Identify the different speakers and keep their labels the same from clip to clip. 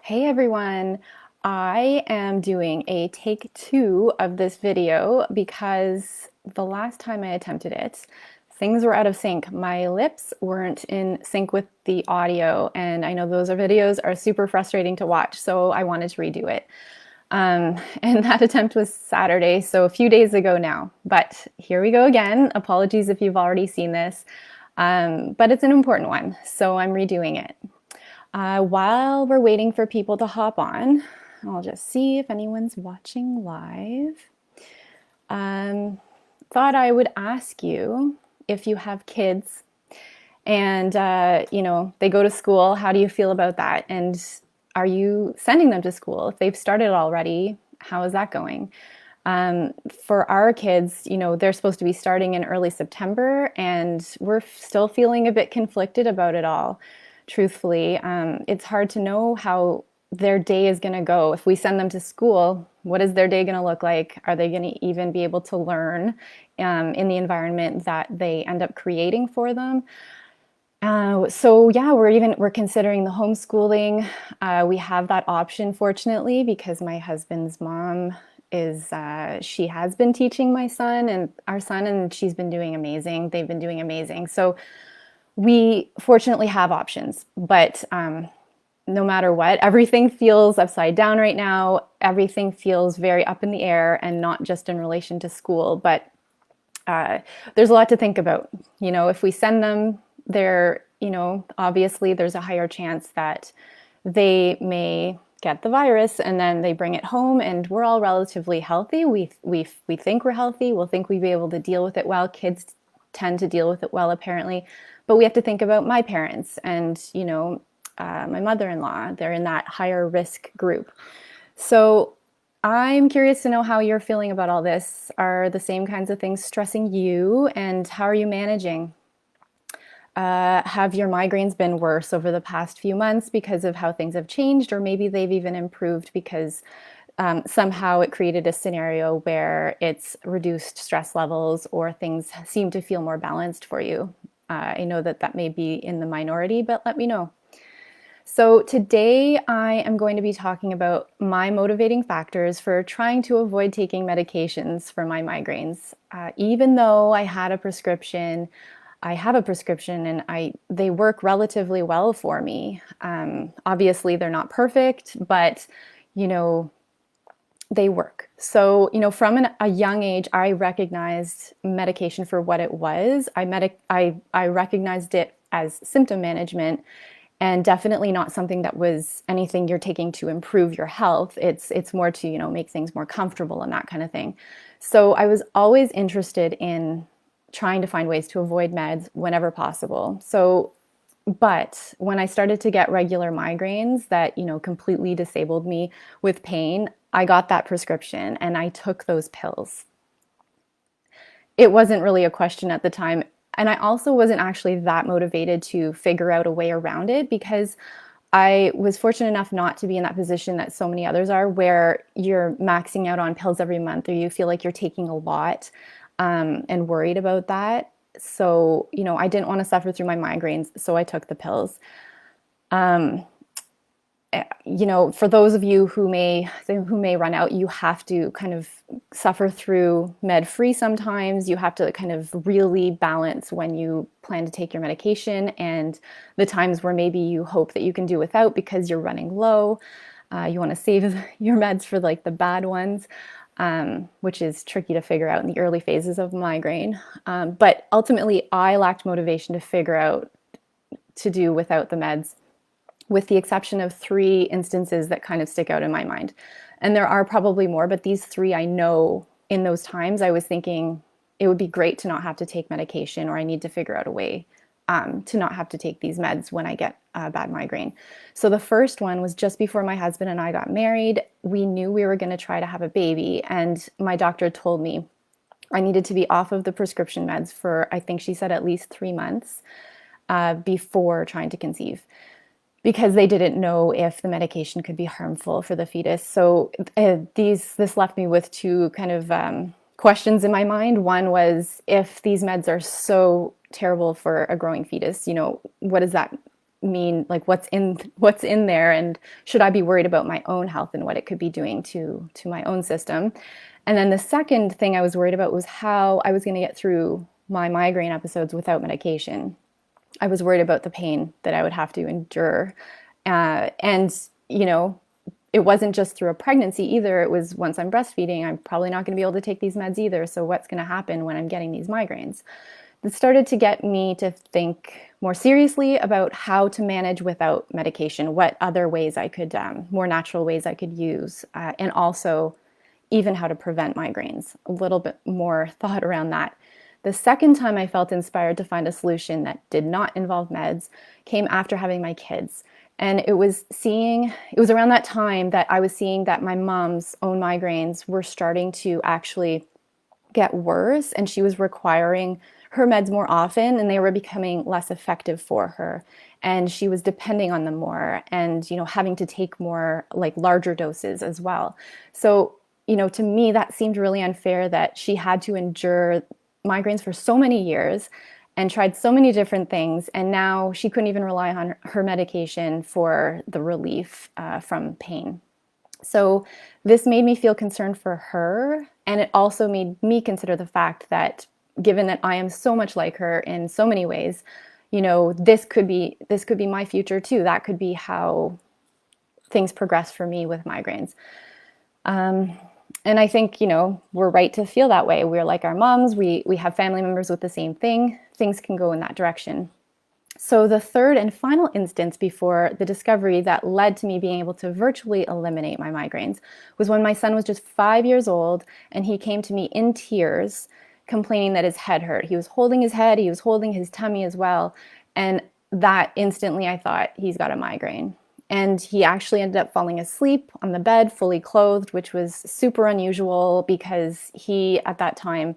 Speaker 1: Hey everyone, I am doing a take two of this video because the last time I attempted it, things were out of sync. My lips weren't in sync with the audio, and I know those videos are super frustrating to watch, so I wanted to redo it. And that attempt was Saturday, so a few days ago now. But here we go again. Apologies if you've already seen this, but it's an important one, so I'm redoing it. While we're waiting for people to hop on, I'll just see if anyone's watching live. Thought I would ask you if you have kids and they go to school, how do you feel about that? And are you sending them to school? If they've started already, how is that going? For our kids, they're supposed to be starting in early September, and we're still feeling a bit conflicted about it all. Truthfully, it's hard to know how their day is going to go. If we send them to school, what is their day going to look like? Are they going to even be able to learn in the environment that they end up creating for them? So yeah, we're considering the homeschooling. We have that option, fortunately, because my husband's mom is she has been teaching my son and our son, and she's been doing amazing. They've been doing amazing. So we fortunately have options, but no matter what, everything feels upside down right now. Everything feels very up in the air, and not just in relation to school, but there's a lot to think about. If we send them there, obviously there's a higher chance that they may get the virus and then they bring it home, and we're all relatively healthy. We think we're healthy. We'll think we'll be able to deal with it well. Kids tend to deal with it well, apparently. But we have to think about my parents and, my mother-in-law. They're in that higher risk group. So I'm curious to know how you're feeling about all this. Are the same kinds of things stressing you, and how are you managing? Have your migraines been worse over the past few months because of how things have changed, or maybe they've even improved because somehow it created a scenario where it's reduced stress levels, or things seem to feel more balanced for you? I know that may be in the minority, but let me know. So today I am going to be talking about my motivating factors for trying to avoid taking medications for my migraines. Even though I have a prescription, and they work relatively well for me. Obviously, they're not perfect, but they work. So from a young age, I recognized medication for what it was. I recognized it as symptom management, and definitely not something that was anything you're taking to improve your health. It's more to make things more comfortable and that kind of thing. So I was always interested in trying to find ways to avoid meds whenever possible. But when I started to get regular migraines that, completely disabled me with pain, I got that prescription and I took those pills. It wasn't really a question at the time. And I also wasn't actually that motivated to figure out a way around it, because I was fortunate enough not to be in that position that so many others are, where you're maxing out on pills every month, or you feel like you're taking a lot, and worried about that. So, I didn't want to suffer through my migraines, so I took the pills. For those of you who may run out, you have to kind of suffer through med-free sometimes. You have to kind of really balance when you plan to take your medication and the times where maybe you hope that you can do without because you're running low. You want to save your meds for like the bad ones, which is tricky to figure out in the early phases of migraine. But ultimately, I lacked motivation to figure out to do without the meds, with the exception of 3 instances that kind of stick out in my mind. And there are probably more, but these 3 I know in those times I was thinking it would be great to not have to take medication, or I need to figure out a way to not have to take these meds when I get a bad migraine. So the first one was just before my husband and I got married. We knew we were going to try to have a baby, and my doctor told me I needed to be off of the prescription meds for, I think she said, at least 3 months before trying to conceive, because they didn't know if the medication could be harmful for the fetus. So this left me with 2 kind of questions in my mind. One was, if these meds are so terrible for a growing fetus, what does that mean, like what's in there, and should I be worried about my own health and what it could be doing to my own system. And then the second thing I was worried about was how I was going to get through my migraine episodes without medication. I was worried about the pain that I would have to endure. And, you know, it wasn't just through a pregnancy either. It was once I'm breastfeeding, I'm probably not going to be able to take these meds either. So what's going to happen when I'm getting these migraines? It started to get me to think more seriously about how to manage without medication, what other ways I could, more natural ways I could use, and also even how to prevent migraines. A little bit more thought around that. The second time I felt inspired to find a solution that did not involve meds came after having my kids. And it was around that time that I was seeing that my mom's own migraines were starting to actually get worse, and she was requiring her meds more often, and they were becoming less effective for her, and she was depending on them more, and having to take more, like, larger doses as well. So to me that seemed really unfair, that she had to endure migraines for so many years and tried so many different things, and now she couldn't even rely on her medication for the relief from pain. So this made me feel concerned for her, and it also made me consider the fact that, given that I am so much like her in so many ways, this could be my future too. That could be how things progress for me with migraines. And I think, we're right to feel that way. We're like our moms. We have family members with the same thing. Things can go in that direction. So the third and final instance before the discovery that led to me being able to virtually eliminate my migraines was when my son was just 5 years old, and he came to me in tears complaining that his head hurt. He was holding his head, he was holding his tummy as well. And that instantly I thought, he's got a migraine. And he actually ended up falling asleep on the bed, fully clothed, which was super unusual because he, at that time,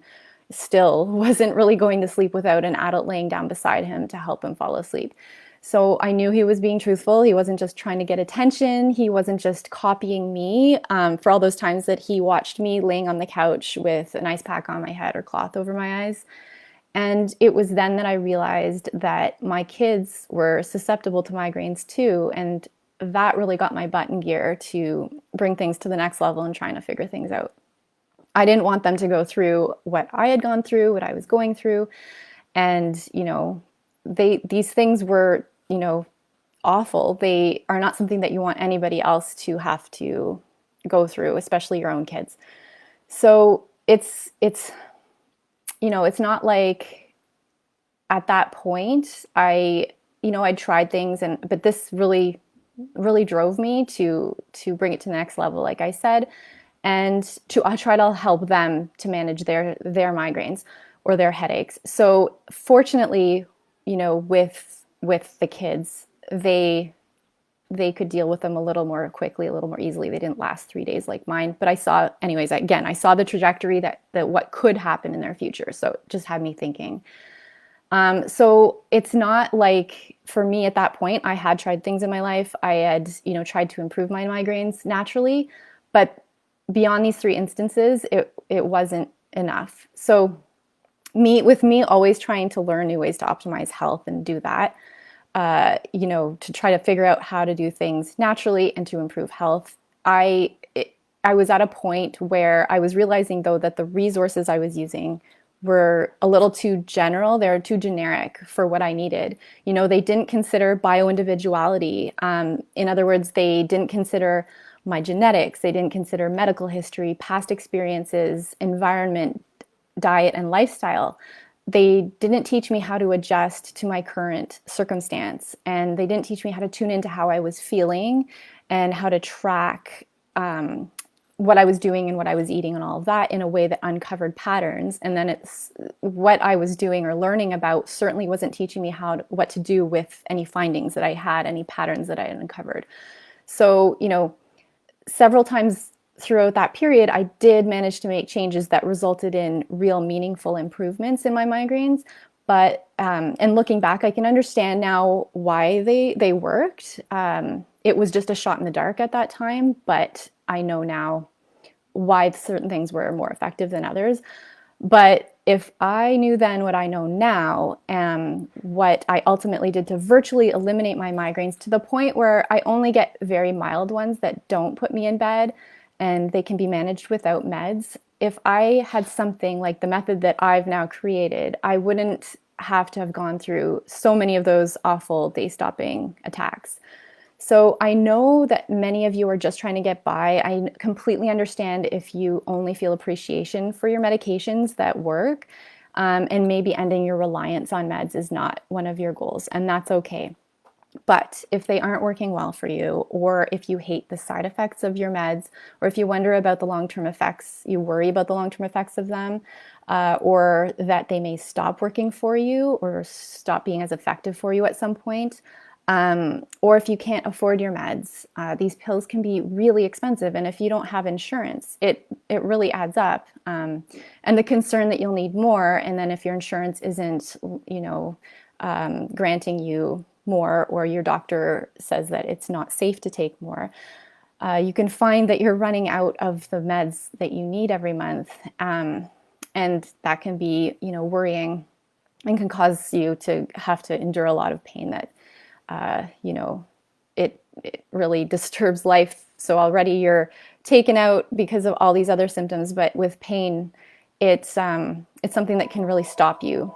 Speaker 1: still wasn't really going to sleep without an adult laying down beside him to help him fall asleep. So I knew he was being truthful. He wasn't just trying to get attention. He wasn't just copying me, for all those times that he watched me laying on the couch with an ice pack on my head or cloth over my eyes. And it was then that I realized that my kids were susceptible to migraines too. And that really got my butt in gear to bring things to the next level and trying to figure things out. I didn't want them to go through what I had gone through, what I was going through. And, these things were, awful. They are not something that you want anybody else to have to go through, especially your own kids. So it's not like at that point I tried things, but this really, really drove me to bring it to the next level, like I said, and to try to help them to manage their migraines or their headaches. So fortunately, with the kids, they could deal with them a little more quickly, a little more easily. They didn't last 3 days like mine. But I saw the trajectory that what could happen in their future. So it just had me thinking. So it's not like, for me at that point, I had tried things in my life. I had, tried to improve my migraines naturally, but beyond these three instances, it wasn't enough. So with me always trying to learn new ways to optimize health and do that, to try to figure out how to do things naturally and to improve health. I was at a point where I was realizing, though, that the resources I was using were a little too general. They were too generic for what I needed. They didn't consider bioindividuality. In other words, they didn't consider my genetics. They didn't consider medical history, past experiences, environment, diet, and lifestyle. They didn't teach me how to adjust to my current circumstance. And they didn't teach me how to tune into how I was feeling and how to track what I was doing and what I was eating and all of that in a way that uncovered patterns. And then it's what I was doing or learning about certainly wasn't teaching me what to do with any findings that I had, any patterns that I had uncovered. So, several times throughout that period, I did manage to make changes that resulted in real meaningful improvements in my migraines. But, and looking back, I can understand now why they worked. It was just a shot in the dark at that time, but I know now why certain things were more effective than others. But if I knew then what I know now, and what I ultimately did to virtually eliminate my migraines to the point where I only get very mild ones that don't put me in bed and they can be managed without meds. If I had something like the method that I've now created, I wouldn't have to have gone through so many of those awful day stopping attacks. So I know that many of you are just trying to get by. I completely understand if you only feel appreciation for your medications that work, and maybe ending your reliance on meds is not one of your goals, and that's okay. But if they aren't working well for you, or if you hate the side effects of your meds, or if you wonder about the long-term effects, you worry about the long-term effects of them, or that they may stop working for you or stop being as effective for you at some point, or if you can't afford your meds, these pills can be really expensive. And if you don't have insurance, it really adds up. And the concern that you'll need more, and then if your insurance isn't, granting you more, or your doctor says that it's not safe to take more, you can find that you're running out of the meds that you need every month. And that can be, worrying, and can cause you to have to endure a lot of pain that, it really disturbs life. So already you're taken out because of all these other symptoms, but with pain, it's something that can really stop you.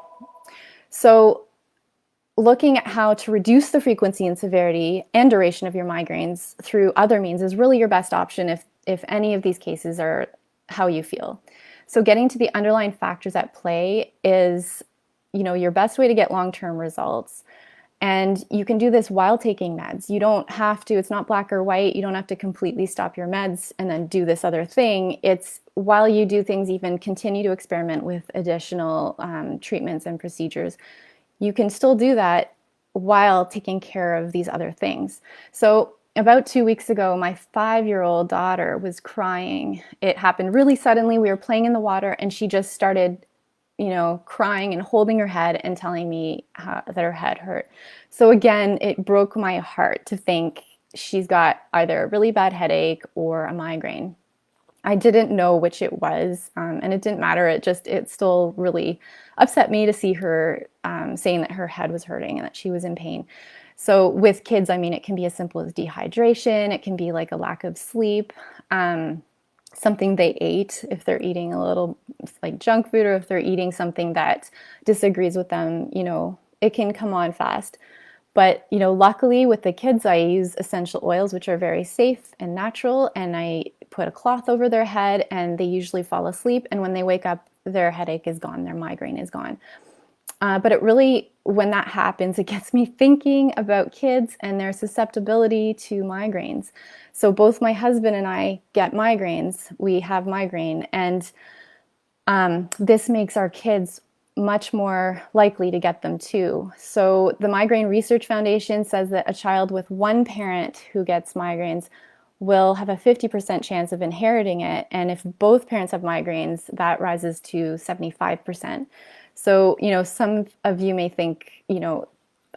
Speaker 1: So looking at how to reduce the frequency and severity and duration of your migraines through other means is really your best option if any of these cases are how you feel. So getting to the underlying factors at play is, your best way to get long-term results. And you can do this while taking meds. You don't have to, it's not black or white. You don't have to completely stop your meds and then do this other thing. It's while you do things, even continue to experiment with additional treatments and procedures. You can still do that while taking care of these other things. So about 2 weeks ago, my 5-year-old daughter was crying. It happened really suddenly. We were playing in the water and she just started crying and holding her head and telling me that her head hurt. So again, it broke my heart to think she's got either a really bad headache or a migraine. I didn't know which it was, and it didn't matter. It still really upset me to see her saying that her head was hurting and that she was in pain. So with kids, it can be as simple as dehydration. It can be like a lack of sleep. Something they ate, if they're eating a little like junk food, or if they're eating something that disagrees with them, it can come on fast. But, luckily with the kids, I use essential oils, which are very safe and natural. And I put a cloth over their head and they usually fall asleep. And when they wake up, their headache is gone, their migraine is gone. But it really, when that happens, it gets me thinking about kids and their susceptibility to migraines. So both my husband and I get migraines. We have migraine, and this makes our kids much more likely to get them too. So the Migraine Research Foundation says that a child with one parent who gets migraines will have a 50% chance of inheriting it. And if both parents have migraines, that rises to 75%. So, some of you may think,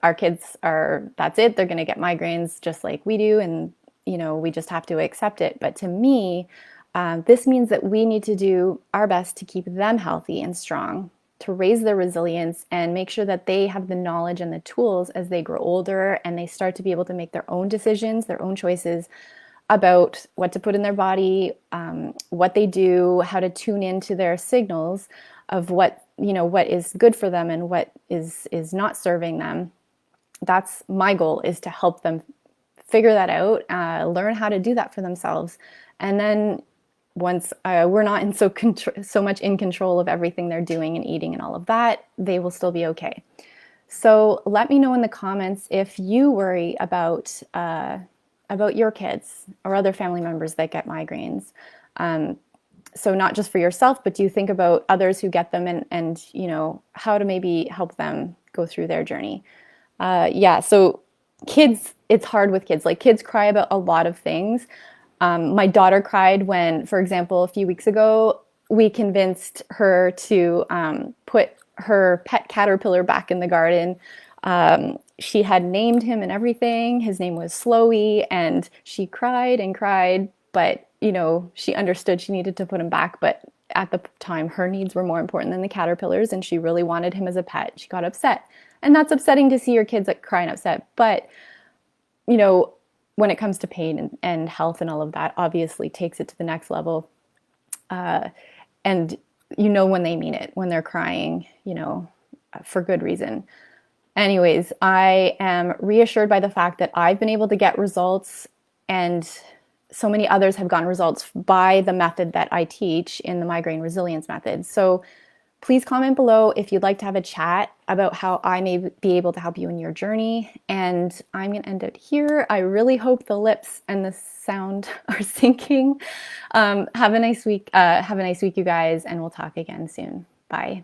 Speaker 1: our kids that's it, they're going to get migraines just like we do, and, we just have to accept it. But to me, this means that we need to do our best to keep them healthy and strong, to raise their resilience and make sure that they have the knowledge and the tools as they grow older and they start to be able to make their own decisions, their own choices about what to put in their body, what they do, how to tune into their signals of what is good for them and what is not serving them. That's my goal, is to help them figure that out, learn how to do that for themselves. And then once we're not so much in control of everything they're doing and eating and all of that, they will still be okay. So let me know in the comments if you worry about your kids or other family members that get migraines. So not just for yourself, but do you think about others who get them, and how to maybe help them go through their journey? So kids, it's hard with kids. Like, kids cry about a lot of things. My daughter cried when, for example, a few weeks ago, we convinced her to put her pet caterpillar back in the garden. She had named him and everything. His name was Slowy, and she cried and cried, but she understood she needed to put him back. But at the time, her needs were more important than the caterpillars, and she really wanted him as a pet. She got upset. And that's upsetting to see your kids like crying upset. But, you know, when it comes to pain and health and all of that, obviously takes it to the next level. And you know when they mean it, when they're crying, you know, for good reason. Anyways, I am reassured by the fact that I've been able to get results, and so many others have gotten results by the method that I teach in the migraine resilience method. So please comment below if you'd like to have a chat about how I may be able to help you in your journey. And I'm going to end it here. I really hope the lips and the sound are syncing. Have a nice week. Have a nice week, you guys, and we'll talk again soon. Bye.